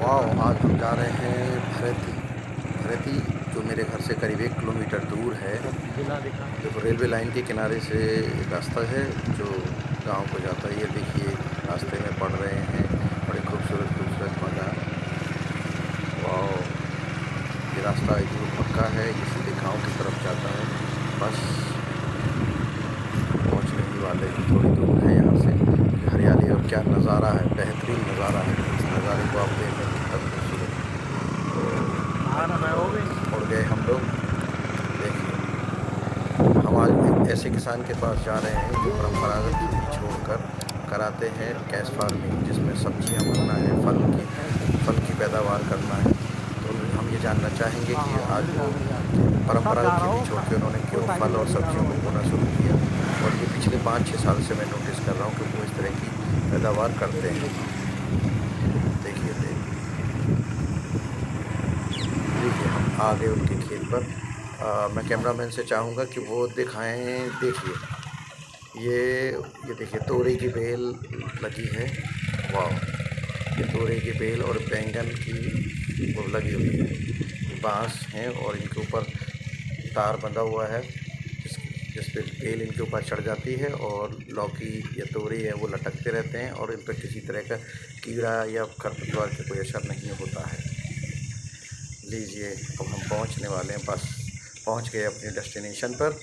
वाह, आज हम जा रहे हैं भरती। भरती जो मेरे घर से करीब 1 किलोमीटर दूर है। देखो रेलवे लाइन के किनारे से रास्ता है जो गांव को जाता है। ये देखिए रास्ते में पड़ रहे हैं बड़े खूबसूरत खूबसूरत बाजार। वाह, ये रास्ता एकदम पक्का है, ये सीधे गाँव की तरफ जाता है। बस पहुँचने ही वाले हैं, थोड़ी दूर है यहाँ से। हरियाली और क्या नज़ारा है, बेहतरीन नज़ारा है। इस नज़ारे को आप देख रहे हैं कितना खूबसूरत। उड़ गए हम लोग। देखिए हम आज एक ऐसे किसान के पास जा रहे हैं जो परंपरागत खेती छोड़कर कराते हैं कैश फार्मिंग, जिसमें सब्जियां बोना है, फल की पैदावार करना है। तो हम ये जानना चाहेंगे कि आज वो परंपरागत खेती छोड़ के उन्होंने क्यों फल और सब्जियों को बोना शुरू किया। और ये पिछले 5-6 साल से मैं नोटिस कर रहा हूँ कि वो इस तरह की पैदावार करते हैं। देखिए हम आ गए उनके खेत पर। मैं कैमरामैन से चाहूँगा कि वो दिखाएं। देखिए ये देखिए तोरई की बेल लगी है। वाह, ये तोरई की बेल और बैंगन की वो लगी हुई है। बांस हैं और इनके ऊपर तार बंधा हुआ है जिस पे बेल इनके ऊपर चढ़ जाती है और लौकी या तोरई है वो लटकते रहते हैं और इन पर किसी तरह का कीड़ा या खरपतवार का कोई असर नहीं होता है। लीजिए अब हम पहुंचने वाले हैं, बस पहुंच गए अपने डेस्टिनेशन पर।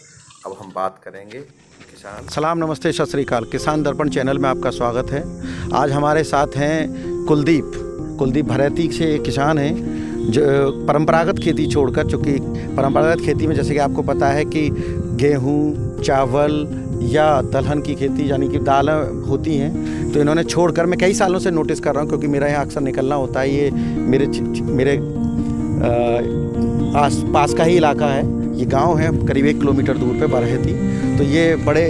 अब हम बात करेंगे किसान। सलाम, नमस्ते, सत श्री अकाल। किसान दर्पण चैनल में आपका स्वागत है। आज हमारे साथ हैं कुलदीप भरती से एक किसान हैं जो परंपरागत खेती छोड़कर, चूँकि परंपरागत खेती में जैसे कि आपको पता है कि गेहूँ, चावल या दलहन की खेती यानी कि दालें होती हैं, तो इन्होंने छोड़कर, मैं कई सालों से नोटिस कर रहा हूँ क्योंकि मेरा यहाँ अक्सर निकलना होता है। ये मेरे आस पास का ही इलाका है। ये गांव है करीब 1 किलोमीटर दूर पे बरहेती। तो ये बड़े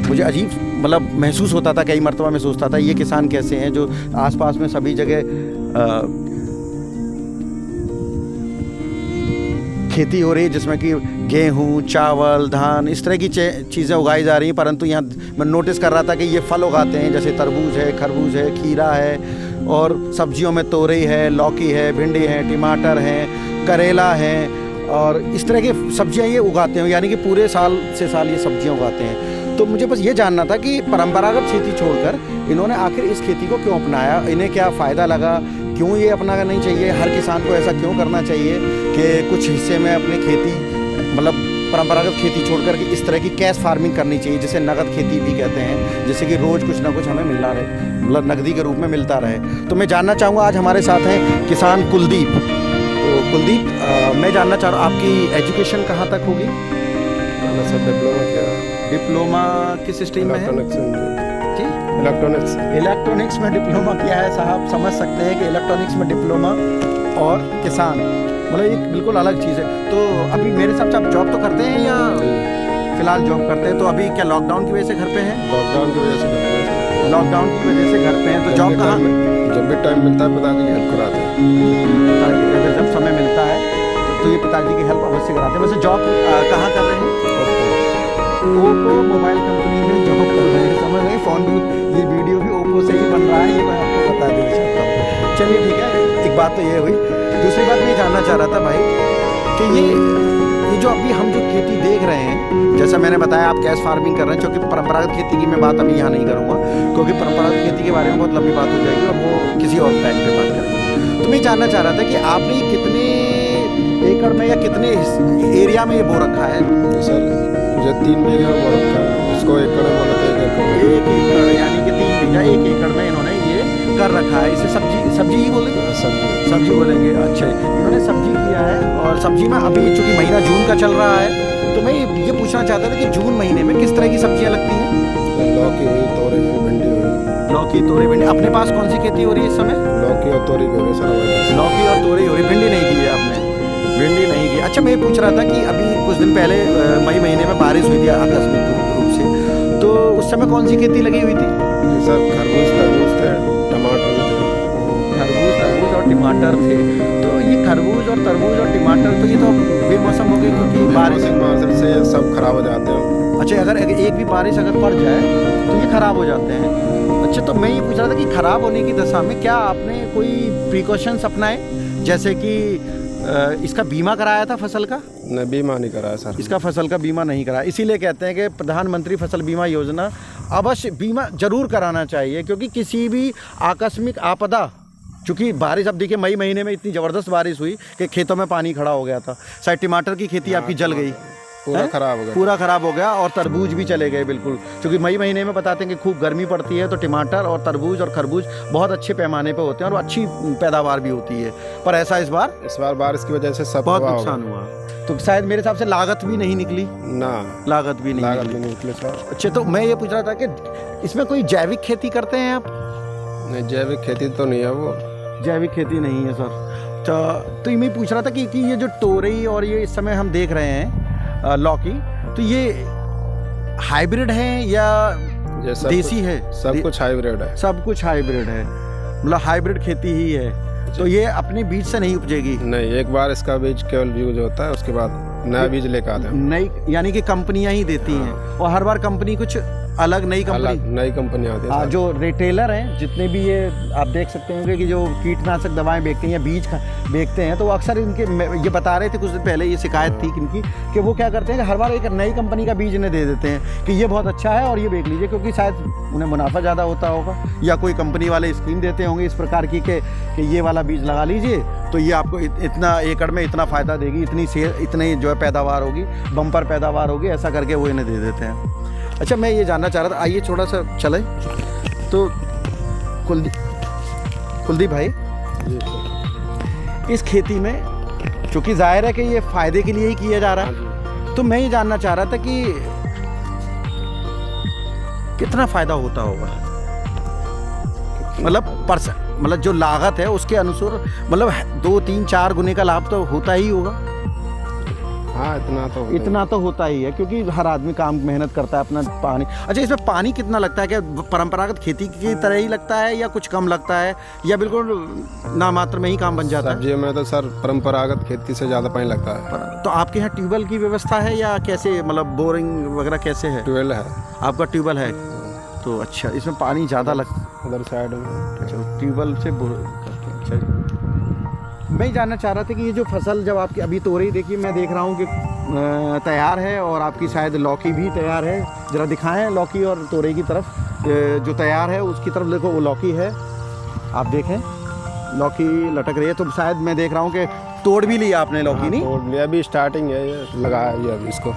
मुझे अजीब मतलब महसूस होता था, कई मरतबा महसूस होता था ये किसान कैसे हैं जो आसपास में सभी जगह खेती हो रही है जिसमें कि गेहूँ, चावल, धान इस तरह की चीज़ें उगाई जा रही हैं, परंतु यहाँ मैं नोटिस कर रहा था कि ये फल उगाते हैं जैसे तरबूज है, खरबूज है, खीरा है और सब्जियों में तोरई है, लौकी है, भिंडी है, टमाटर है, करेला है और इस तरह की सब्जियां ये उगाते हैं, यानी कि पूरे साल से साल ये सब्जियां उगाते हैं। तो मुझे बस ये जानना था कि परंपरागत खेती छोड़कर इन्होंने आखिर इस खेती को क्यों अपनाया, इन्हें क्या फ़ायदा लगा, क्यों ये अपनाना नहीं चाहिए, हर किसान को ऐसा क्यों करना चाहिए कि कुछ हिस्से में अपनी खेती मतलब परंपरागत खेती छोड़कर के इस तरह की कैश फार्मिंग करनी चाहिए, जिसे नगद खेती भी कहते हैं, जैसे कि रोज़ कुछ ना कुछ हमें मिलना रहे, मतलब नकदी के रूप में मिलता रहे। तो मैं जानना चाहूँगा, आज हमारे साथ हैं किसान कुलदीप। तो कुलदीप, मैं जानना चाह रहा हूँ आपकी एजुकेशन कहाँ तक होगी? सर डिप्लोमा किया। डिप्लोमा किस स्ट्रीम में है? जी, इलेक्ट्रॉनिक्स में डिप्लोमा किया है साहब। समझ सकते हैं कि इलेक्ट्रॉनिक्स में डिप्लोमा और किसान मतलब एक बिल्कुल अलग चीज़ है। तो अभी मेरे हिसाब से आप जॉब तो करते हैं या फिलहाल जॉब करते हैं? तो अभी क्या लॉकडाउन की वजह से घर पे हैं? लॉकडाउन की वजह से घर पे हैं। लॉकडाउन की वजह से घर पे हैं। तो जॉब कहाँ? जब भी टाइम मिलता है पिताजी की हेल्प कराते हैं। पिताजी अगर जब समय मिलता है तो ये पिताजी की हेल्प अवश्य कराते हैं। वैसे जॉब कहाँ कर रहे हैं? ओप्पो मोबाइल कंपनी में जॉब कर रहे हैं। समझ रहे, फ़ोन भी, ये वीडियो भी ओप्पो से ही बन रहा है, ये मैं आपको बता देना चाहता हूँ। चलिए ठीक है, एक बात तो ये हुई। दूसरी बात मैं जानना चाह रहा था भाई कि ये जो अभी हम जो खेती देख रहे हैं, जैसा मैंने बताया आप कैश फार्मिंग कर रहे हैं, क्योंकि परंपरागत खेती की मैं बात अभी यहाँ नहीं करूँगा क्योंकि परंपरागत खेती के बारे में बहुत लंबी बात हो जाएगी और वो किसी और टाइम पे बात करेंगे। तो मैं जानना चाह रहा था कि आपने कितने एकड़ में या कितने एरिया में ये बो रखा है? सर मुझे 3 बीघा बो रखा है, इसको एकड़ में बोलते हैं। 1 एकड़ यानी कि 3 बीघा 1 एकड़ में इन्होंने ये कर रखा है। इसे सब्जी ही बोलेंगे? सब्जी बोलेंगे। अच्छा, इन्होंने सब्जी किया है और सब्जी में अभी चूँकि महीना जून का चल रहा है तो मैं ये पूछना चाहता था कि जून महीने में किस तरह की सब्जियां लगती हैं? लौकी हुई, तोरई हुई, भिंडी हुई। लौकी, तोरई, भिंडी। अपने पास कौन सी खेती हो रही है इस समय? लौकी और तोरई हो रही सर। लौकी और तोरई हो रही, भिंडी नहीं की है आपने? भिंडी नहीं की। अच्छा, मैं ये पूछ रहा था कि अभी कुछ दिन पहले मई महीने में बारिश हुई थी आकस्मिक रूप से, तो उस समय कौन सी खेती लगी हुई थी? सर खरबूज तरबूज थे, टमाटर थे। खरबूज, तरबूज और टमाटर थे। तो ये खरबूज और तरबूज और टमाटर तो ये तो बेमौसम हो गए क्योंकि बारिश से सब खराब हो जाते हैं। अच्छा, अगर एक भी बारिश अगर पड़ जाए तो ये ख़राब हो जाते हैं। अच्छा, तो मैं ये पूछ रहा था कि ख़राब होने की दशा में क्या आपने कोई प्रिकॉशंस अपनाए, जैसे कि इसका बीमा कराया था फसल का? नहीं, बीमा नहीं कराया सर। इसका फसल का बीमा नहीं कराया, इसीलिए कहते हैं कि प्रधानमंत्री फसल बीमा योजना अवश्य बीमा जरूर कराना चाहिए, क्योंकि किसी भी आकस्मिक आपदा, चूँकि बारिश, अब देखिए मई महीने में इतनी ज़बरदस्त बारिश हुई कि खेतों में पानी खड़ा हो गया था, शायद टमाटर की खेती आपकी जल गई, पूरा खराब हो गया, पूरा ख़राब हो गया, और तरबूज भी चले गए बिल्कुल, क्योंकि मई महीने में बताते हैं कि खूब गर्मी पड़ती है, तो टमाटर और तरबूज और खरबूज बहुत अच्छे पैमाने पे होते हैं और अच्छी पैदावार भी होती है। पर ऐसा इस बार बारिश की वजह से सब बहुत नुकसान हुआ, तो शायद मेरे हिसाब से लागत भी नहीं निकली ना, लागत भी नहीं निकली सर। अच्छा, तो मैं ये पूछ रहा था कि इसमें कोई जैविक खेती करते हैं आप? नहीं, जैविक खेती तो नहीं है, वो जैविक खेती नहीं है सर। तो मैं पूछ रहा था कि ये जो तोरई और ये इस समय हम देख रहे हैं लौकी, तो ये हाइब्रिड है या देसी है? सब कुछ हाइब्रिड है, सब कुछ हाइब्रिड है, मतलब हाइब्रिड खेती ही है। तो ये अपने बीज से नहीं उपजेगी? नहीं, एक बार इसका बीज केवल यूज होता है, उसके बाद नया बीज लेकर आते हैं। नई, यानी कि कंपनियां ही देती हैं, और हर बार कंपनी कुछ अलग नई कंपनी आती है। जो रिटेलर हैं, जितने भी ये आप देख सकते होंगे कि जो कीटनाशक दवाएं बेचते हैं या बीज बेचते हैं, तो वो अक्सर इनके, ये बता रहे थे कुछ दिन पहले, ये शिकायत थी इनकी कि वो क्या करते हैं कि हर बार एक नई कंपनी का बीज इन्हें दे देते हैं कि ये बहुत अच्छा है और ये बेच लीजिए, क्योंकि शायद उन्हें मुनाफा ज़्यादा होता होगा, या कोई कंपनी वाले स्कीम देते होंगे इस प्रकार की कि ये वाला बीज लगा लीजिए तो ये आपको इतना एकड़ में इतना फ़ायदा देगी, इतनी जो है पैदावार होगी, बम्पर पैदावार होगी, ऐसा करके वो इन्हें दे देते हैं। अच्छा, मैं ये जानना चाह रहा था, आइए थोड़ा सा चले, तो कुलदीप भाई इस खेती में, चूँकि जाहिर है कि ये फ़ायदे के लिए ही किया जा रहा है, तो मैं ये जानना चाह रहा था कि कितना फ़ायदा होता होगा, मतलब जो लागत है उसके अनुसार, मतलब 2, 3, 4 गुने का लाभ तो होता ही होगा। हाँ, इतना तो होता ही है, क्योंकि हर आदमी काम मेहनत करता है अपना पानी। अच्छा, इसमें पानी कितना लगता है? क्या परंपरागत खेती की तरह ही लगता है या कुछ कम लगता है, या बिल्कुल नामात्र में ही काम बन जाता है? सब्जी में तो सर परंपरागत खेती से ज़्यादा पानी लगता है। तो आपके यहाँ ट्यूबवेल की व्यवस्था है या कैसे, मतलब बोरिंग वगैरह कैसे है? ट्यूबवेल है। आपका ट्यूबवेल है, तो अच्छा, इसमें पानी ज़्यादा लगता उधर साइड में। अच्छा, ट्यूबवेल से अच्छा। मैं जानना चाह रहा था कि ये जो फसल, जब आपकी अभी तोरई देखिए, मैं देख रहा हूँ कि तैयार है, और आपकी शायद लौकी भी तैयार है, ज़रा दिखाएं लौकी और तोरई की तरफ, जो तैयार है उसकी तरफ देखो, वो लौकी है, आप देखें लौकी लटक रही है, तो शायद मैं देख रहा हूँ कि तोड़ भी लिया आपने लौकी? नहीं तोड़ लिया, अभी स्टार्टिंग है, ये लगाया है अभी इसको।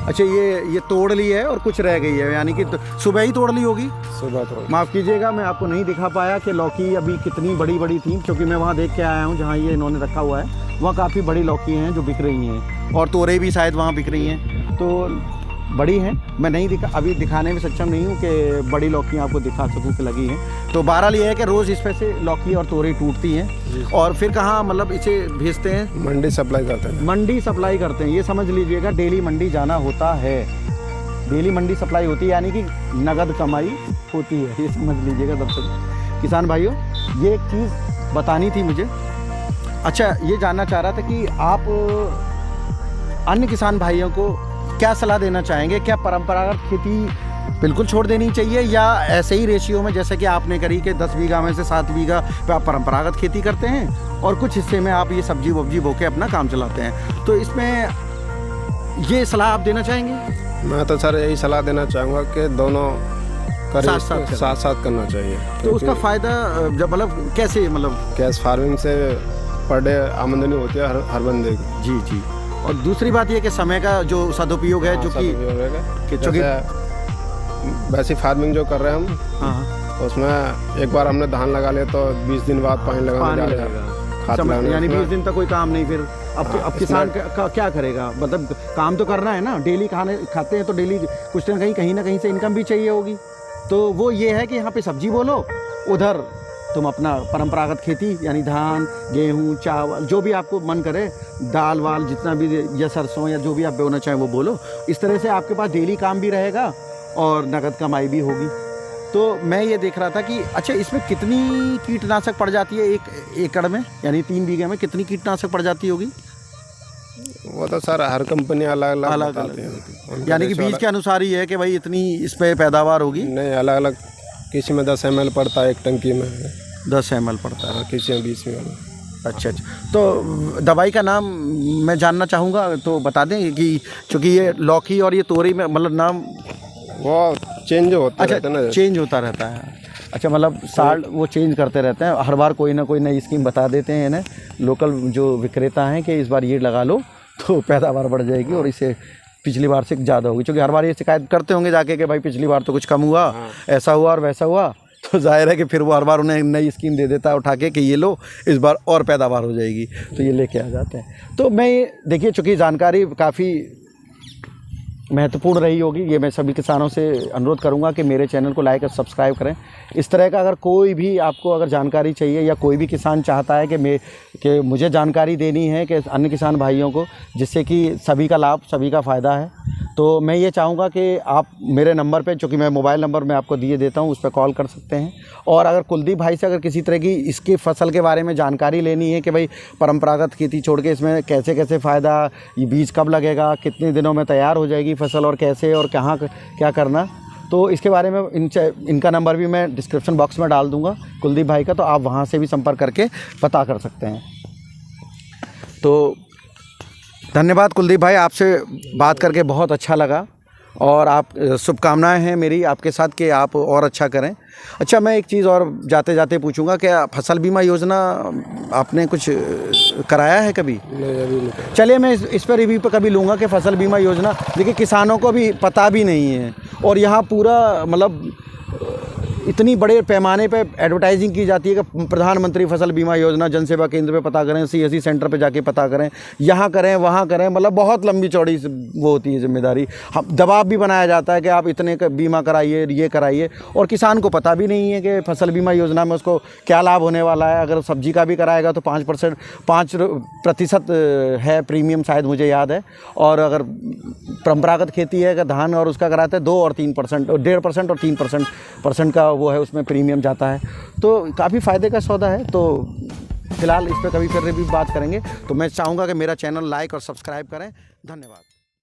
अच्छा, ये तोड़ ली है और कुछ रह गई है, यानी कि सुबह ही तोड़ ली होगी? सुबह तोड़। माफ़ कीजिएगा, मैं आपको नहीं दिखा पाया कि लौकी अभी कितनी बड़ी बड़ी थी, क्योंकि मैं वहाँ देख के आया हूँ जहाँ ये इन्होंने रखा हुआ है, वहाँ काफ़ी बड़ी लौकी हैं जो बिक रही हैं, और तोरई भी शायद वहाँ बिक रही हैं, तो बड़ी हैं। मैं नहीं अभी दिखाने में सक्षम नहीं हूँ कि बड़ी लौकी आपको दिखा सकूँ कि लगी हैं। तो बहरहाल ये है कि रोज़ इस पे से लौकी और तोरई टूटती हैं, और फिर कहाँ, मतलब इसे भेजते हैं? मंडी सप्लाई करते हैं। मंडी सप्लाई करते हैं, ये समझ लीजिएगा, डेली मंडी जाना होता है, डेली मंडी सप्लाई होती है, यानी कि नगद कमाई होती है, ये समझ लीजिएगा। दर्शक किसान भाइयों, ये एक चीज़ बतानी थी मुझे। अच्छा, ये जानना चाह रहा था कि आप अन्य किसान भाइयों को क्या सलाह देना चाहेंगे? क्या परंपरागत खेती बिल्कुल छोड़ देनी चाहिए, या ऐसे ही रेशियो में जैसे कि आपने करी कि 10 बीघा में से 7 बीघा पे आप परंपरागत खेती करते हैं और कुछ हिस्से में आप ये सब्जी वब्जी बो के अपना काम चलाते हैं, तो इसमें ये सलाह आप देना चाहेंगे? मैं तो सर यही सलाह देना चाहूँगा कि दोनों साथ साथ करना चाहिए। तो उसका फ़ायदा जब, मतलब कैसे, मतलब कैश फार्मिंग से पर डे आमदनी होती है हर बंदे की। जी जी। और दूसरी बात ये कि समय का जो सदुपयोग है, जो कि वैसी फार्मिंग जो कर रहे हैं हम, हाँ, उसमें एक बार हमने धान लगा लिया तो 20 दिन बाद पानी लगाने लगेगा, यानी 20 दिन तक कोई काम नहीं। फिर अब किसान का क्या करेगा? मतलब काम तो करना है ना, डेली खाते हैं तो डेली कुछ ना कहीं से इनकम भी चाहिए होगी। तो वो ये है कि यहाँ पे सब्जी बोलो, उधर तुम अपना परंपरागत खेती, यानी धान, गेहूँ, चावल, जो भी आपको मन करे, दाल वाल जितना भी, या सरसों, या जो भी आप बोना चाहें वो बोलो। इस तरह से आपके पास डेली काम भी रहेगा और नगद कमाई भी होगी। तो मैं ये देख रहा था कि अच्छा, इसमें कितनी कीटनाशक पड़ जाती है 1 एकड़ में, यानी 3 बीघे में कितनी कीटनाशक पड़ जाती होगी? वो तो सर हर कंपनी अलग बताती है, यानी कि बीज के अनुसार ही है कि भाई इतनी इस पे पैदावार होगी? नहीं, अलग अलग किसी में 10 ml पड़ता है एक टंकी में। 10 ml पड़ता है। हाँ, किसी में 20 ml। अच्छा अच्छा, तो दवाई का नाम मैं जानना चाहूँगा तो बता दें कि चूँकि ये लौकी और ये तोरी में मतलब नाम वो चेंज होता रहता है अच्छा ना। चेंज होता रहता है। अच्छा, मतलब साल वो चेंज करते रहते हैं, हर बार कोई ना कोई नई स्कीम बता देते हैं ना लोकल जो विक्रेता हैं कि इस बार ये लगा लो तो पैदावार बढ़ जाएगी और इसे पिछली बार से ज़्यादा होगी। क्योंकि हर बार ये शिकायत करते होंगे जाके कि भाई पिछली बार तो कुछ कम हुआ, ऐसा हुआ और वैसा हुआ, तो जाहिर है कि फिर वो हर बार उन्हें नई स्कीम दे देता है उठा के कि ये लो इस बार और पैदावार हो जाएगी, तो ये लेके आ जाते हैं। तो मैं देखिए चूँकि जानकारी काफ़ी महत्वपूर्ण रही होगी, ये मैं सभी किसानों से अनुरोध करूंगा कि मेरे चैनल को लाइक और सब्सक्राइब करें। इस तरह का अगर कोई भी आपको अगर जानकारी चाहिए या कोई भी किसान चाहता है कि मुझे जानकारी देनी है कि अन्य किसान भाइयों को, जिससे कि सभी का लाभ, सभी का फ़ायदा है, तो मैं ये चाहूँगा कि आप मेरे नंबर पे, चूँकि मैं मोबाइल नंबर मैं आपको दिए देता हूँ, उस पर कॉल कर सकते हैं। और अगर कुलदीप भाई से अगर किसी तरह की इसकी फसल के बारे में जानकारी लेनी है कि भाई परंपरागत खेती छोड़ के इसमें कैसे कैसे फ़ायदा, ये बीज कब लगेगा, कितने दिनों में तैयार हो जाएगी फसल और कैसे और कहाँ क्या करना, तो इसके बारे में इनका नंबर भी मैं डिस्क्रिप्शन बॉक्स में डाल दूँगा कुलदीप भाई का, तो आप वहाँ से भी संपर्क करके पता कर सकते हैं। तो धन्यवाद कुलदीप भाई, आपसे बात करके बहुत अच्छा लगा और आप शुभकामनाएं हैं मेरी आपके साथ कि आप और अच्छा करें। अच्छा, मैं एक चीज़ और जाते जाते पूछूंगा कि फसल बीमा योजना आपने कुछ कराया है कभी? नहीं, अभी नहीं। चलिए मैं इस पर रिव्यू पे कभी लूँगा कि फसल बीमा योजना देखिए किसानों को भी पता भी नहीं है, और यहाँ पूरा मतलब इतनी बड़े पैमाने पे एडवर्टाइजिंग की जाती है कि प्रधानमंत्री फसल बीमा योजना जनसेवा केंद्र पे पता करें, CSC सेंटर पे जाके पता करें, यहाँ करें वहाँ करें, मतलब बहुत लंबी चौड़ी वो होती है जिम्मेदारी। हम दबाव भी बनाया जाता है कि आप इतने का बीमा कराइए, ये कराइए, और किसान को पता भी नहीं है कि फसल बीमा योजना में उसको क्या लाभ होने वाला है। अगर सब्जी का भी कराएगा तो 5% है प्रीमियम, शायद मुझे याद है, और अगर परंपरागत खेती है, अगर धान और उसका कराते हैं 2 और 3%, 1.5% और 3% का वो है, उसमें प्रीमियम जाता है, तो काफ़ी फ़ायदे का सौदा है। तो फिलहाल इस पर कभी फिर भी बात करेंगे। तो मैं चाहूँगा कि मेरा चैनल लाइक और सब्सक्राइब करें। धन्यवाद।